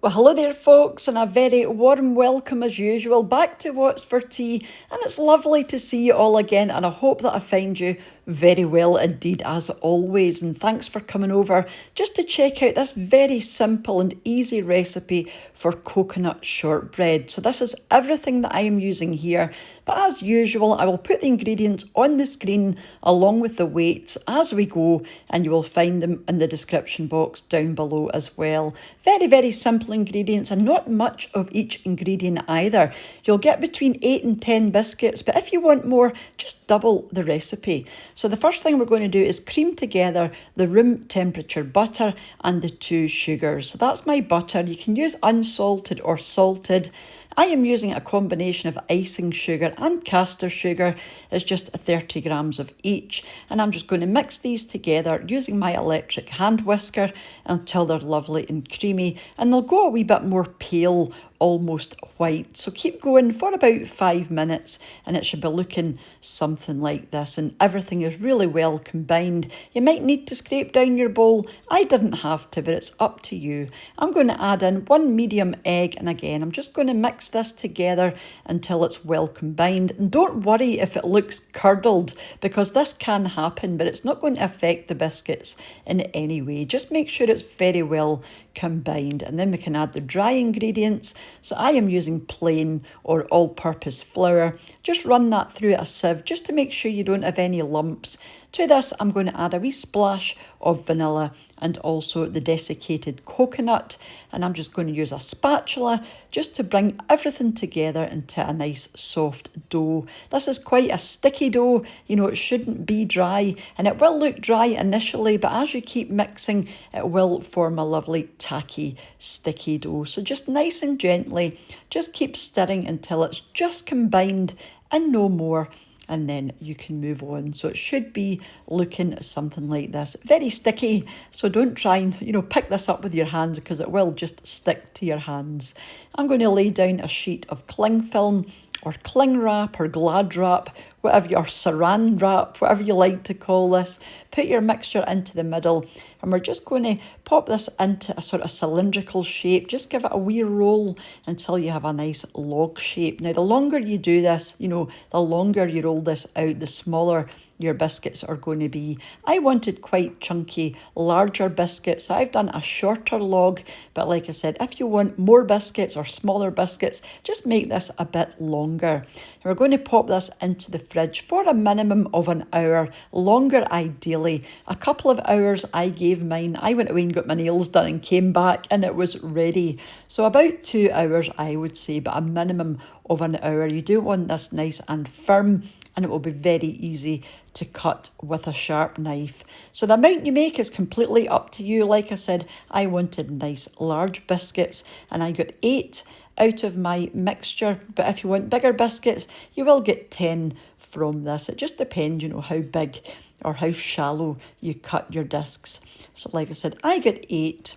Well, hello there, folks, and a very warm welcome as usual back to What's for Tea. And it's lovely to see you all again, and I hope that I find you very well indeed, as always. And thanks for coming over just to check out this very simple and easy recipe for coconut shortbread. So, this is everything that I am using here. But as usual, I will put the ingredients on the screen along with the weights as we go, and you will find them in the description box down below as well. Very, very simple ingredients and not much of each ingredient either. You'll get between 8 and 10 biscuits, but if you want more, just double the recipe. So the first thing we're going to do is cream together the room temperature butter and the 2 sugars. So that's my butter. You can use unsalted or salted. I am using a combination of icing sugar and caster sugar. It's just 30 grams of each. And I'm just going to mix these together using my electric hand whisker until they're lovely and creamy. And they'll go a wee bit more pale, almost white. So keep going for about 5 minutes and it should be looking something like this. And everything is really well combined. You might need to scrape down your bowl. I didn't have to, but it's up to you. I'm going to add in 1 medium egg, and again, I'm just going to mix this together until it's well combined. And don't worry if it looks curdled, because this can happen, but it's not going to affect the biscuits in any way. Just make sure it's very well combined, and then we can add the dry ingredients. So I am using plain or all-purpose flour. Just run that through a sieve just to make sure you don't have any lumps. To this, I'm going to add a wee splash of vanilla and also the desiccated coconut. And I'm just going to use a spatula just to bring everything together into a nice soft dough. This is quite a sticky dough. You know, it shouldn't be dry, and it will look dry initially, but as you keep mixing, it will form a lovely tacky, sticky dough. So just nice and gently, just keep stirring until it's just combined and no more. And then you can move on. So it should be looking something like this. Very sticky, so don't try and, pick this up with your hands, because it will just stick to your hands. I'm going to lay down a sheet of cling film or cling wrap or Glad wrap, whatever your saran wrap, whatever you like to call this. Put your mixture into the middle, and we're just going to pop this into a sort of cylindrical shape. Just give it a wee roll until you have a nice log shape. Now, the longer you do this, the longer you roll this out, the smaller your biscuits are going to be. I wanted quite chunky, larger biscuits, so I've done a shorter log, but like I said, if you want more biscuits or smaller biscuits, just make this a bit longer. And we're going to pop this into the fridge for a minimum of an hour, longer ideally. A couple of hours I gave mine. I went away and got my nails done and came back and it was ready. So about 2 hours I would say, but a minimum of an hour. You do want this nice and firm, and it will be very easy to cut with a sharp knife. So the amount you make is completely up to you. Like I said, I wanted nice large biscuits, and I got 8 out of my mixture. But if you want bigger biscuits, you will get 10 from this. It just depends, how big or how shallow you cut your discs. So like I said, I got 8.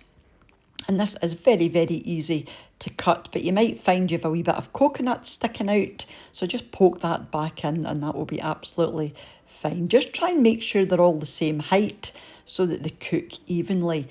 And this is very, very easy to cut, but you might find you have a wee bit of coconut sticking out. So just poke that back in and that will be absolutely fine. Just try and make sure they're all the same height so that they cook evenly,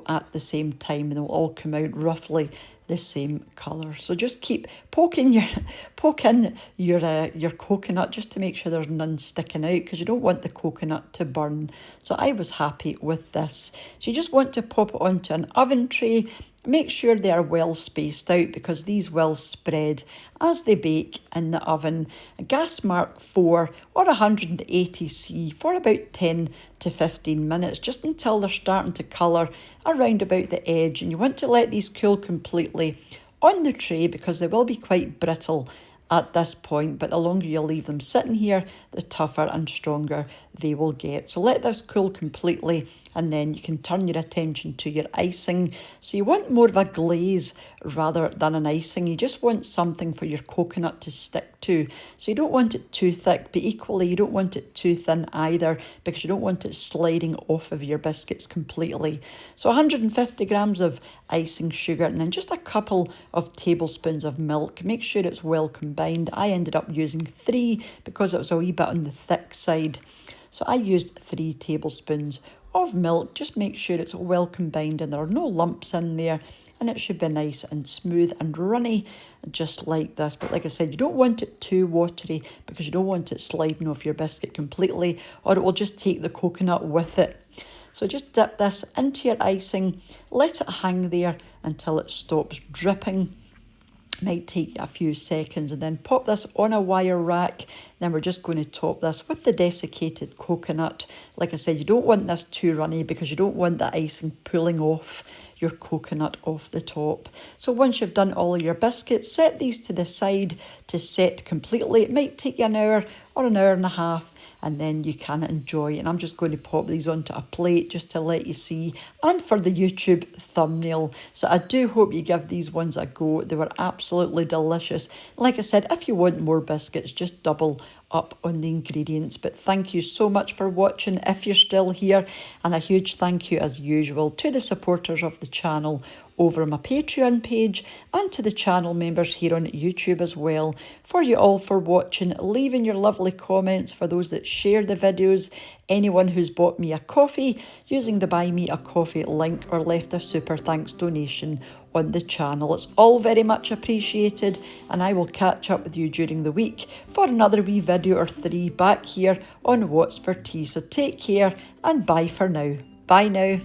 at the same time, and they'll all come out roughly the same colour. So just keep poke in your coconut just to make sure there's none sticking out, because you don't want the coconut to burn. So I was happy with this. So you just want to pop it onto an oven tray. Make sure they are well spaced out, because these will spread as they bake in the oven. A gas mark 4 or 180°C for about 10 to 15 minutes, just until they're starting to colour around about the edge. And you want to let these cool completely on the tray, because they will be quite brittle at this point, but the longer you leave them sitting here, the tougher and stronger they will get. So let this cool completely, and then you can turn your attention to your icing. So you want more of a glaze rather than an icing. You just want something for your coconut to stick to. So you don't want it too thick, but equally you don't want it too thin either, because you don't want it sliding off of your biscuits completely. So 150 grams of icing sugar, and then just a couple of tablespoons of milk. Make sure it's well combined. I ended up using 3 because it was a wee bit on the thick side. So I used 3 tablespoons of milk. Just make sure it's well combined and there are no lumps in there. and it should be nice and smooth and runny, just like this. But like I said, you don't want it too watery because you don't want it sliding off your biscuit completely, or it will just take the coconut with it. So just dip this into your icing, let it hang there until it stops dripping. Might take a few seconds, and then pop this on a wire rack. Then we're just going to top this with the desiccated coconut. Like I said, you don't want this too runny because you don't want the icing pulling off your coconut off the top. So once you've done all of your biscuits, set these to the side to set completely. It might take you an hour or an hour and a half, and then you can enjoy. And I'm just going to pop these onto a plate just to let you see, and for the YouTube thumbnail. So I do hope you give these ones a go. They were absolutely delicious. Like I said, if you want more biscuits, just double up on the ingredients. But thank you so much for watching if you're still here, and a huge thank you as usual to the supporters of the channel over my Patreon page, and to the channel members here on YouTube as well. For you all for watching, leaving your lovely comments, for those that share the videos, anyone who's bought me a coffee using the Buy Me a Coffee link, or left a super thanks donation on the channel. It's all very much appreciated, and I will catch up with you during the week for another wee video or 3 back here on What's for Tea. So take care and bye for now. Bye now.